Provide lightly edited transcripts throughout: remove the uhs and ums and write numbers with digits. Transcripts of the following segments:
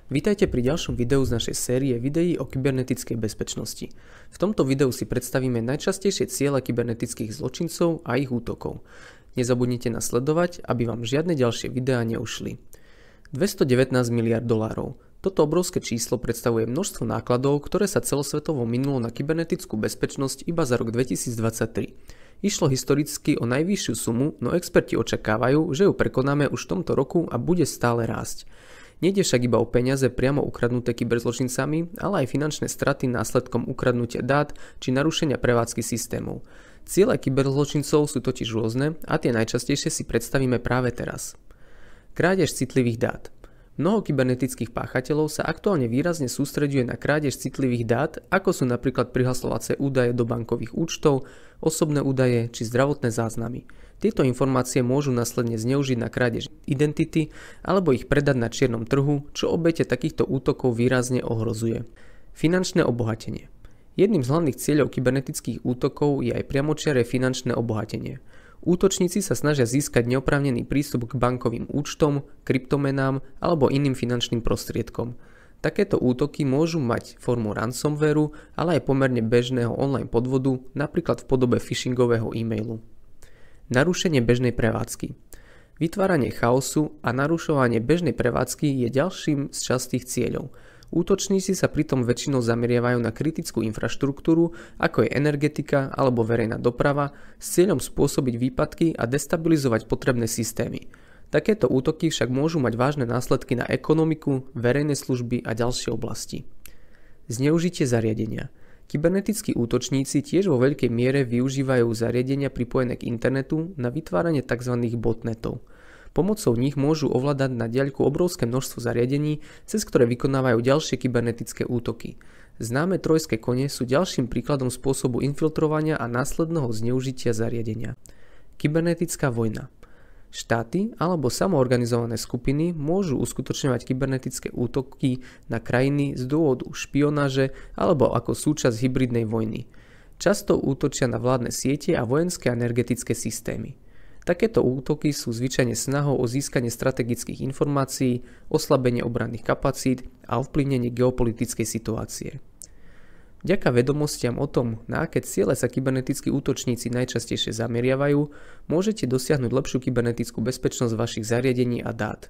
Vítajte pri ďalšom videu z našej série videí o kybernetickej bezpečnosti. V tomto videu si predstavíme najčastejšie ciele kybernetických zločincov a ich útokov. Nezabudnite nás sledovať, aby vám žiadne ďalšie videá neušli. 219 miliard dolárov. Toto obrovské číslo predstavuje množstvo nákladov, ktoré sa celosvetovo minulo na kybernetickú bezpečnosť iba za rok 2023. Išlo historicky o najvyššiu sumu, no experti očakávajú, že ju prekonáme už v tomto roku a bude stále rásť. Nejde však iba o peniaze priamo ukradnuté kyberzločincami, ale aj finančné straty následkom ukradnutia dát či narušenia prevádzky systémov. Ciele kyberzločincov sú totiž rôzne a tie najčastejšie si predstavíme práve teraz. Krádež citlivých dát. Mnoho kybernetických páchateľov sa aktuálne výrazne sústreďuje na krádež citlivých dát, ako sú napríklad prihlasovacie údaje do bankových účtov, osobné údaje či zdravotné záznamy. Tieto informácie môžu následne zneužiť na krádež identity alebo ich predať na čiernom trhu, čo obete takýchto útokov výrazne ohrozuje. Finančné obohatenie. Jedným z hlavných cieľov kybernetických útokov je aj priamočiare finančné obohatenie. Útočníci sa snažia získať neoprávnený prístup k bankovým účtom, kryptomenám alebo iným finančným prostriedkom. Takéto útoky môžu mať formu ransomwareu, ale aj pomerne bežného online podvodu, napríklad v podobe phishingového e-mailu. Narušenie bežnej prevádzky. Vytváranie chaosu a narušovanie bežnej prevádzky je ďalším z častých cieľov. Útočníci sa pritom väčšinou zameriavajú na kritickú infraštruktúru, ako je energetika alebo verejná doprava, s cieľom spôsobiť výpadky a destabilizovať potrebné systémy. Takéto útoky však môžu mať vážne následky na ekonomiku, verejné služby a ďalšie oblasti. Zneužitie zariadenia. Kybernetickí útočníci tiež vo veľkej miere využívajú zariadenia pripojené k internetu na vytváranie tzv. Botnetov. Pomocou nich môžu ovládať na diaľku obrovské množstvo zariadení, cez ktoré vykonávajú ďalšie kybernetické útoky. Známe trojské kone sú ďalším príkladom spôsobu infiltrovania a následného zneužitia zariadenia. Kybernetická vojna. Štáty alebo samoorganizované skupiny môžu uskutočňovať kybernetické útoky na krajiny z dôvodu špionáže alebo ako súčasť hybridnej vojny. Často útočia na vládne siete a vojenské a energetické systémy. Takéto útoky sú zvyčajne snahou o získanie strategických informácií, oslabenie obranných kapacít a ovplyvnenie geopolitickej situácie. Vďaka vedomostiam o tom, na aké ciele sa kybernetickí útočníci najčastejšie zameriavajú, môžete dosiahnuť lepšiu kybernetickú bezpečnosť vašich zariadení a dát.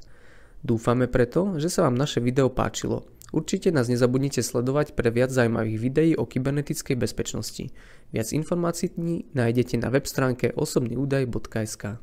Dúfame preto, že sa vám naše video páčilo. Určite nás nezabudnite sledovať pre viac zaujímavých videí o kybernetickej bezpečnosti. Viac informácií nájdete na web stránke osobnyúdaj.sk.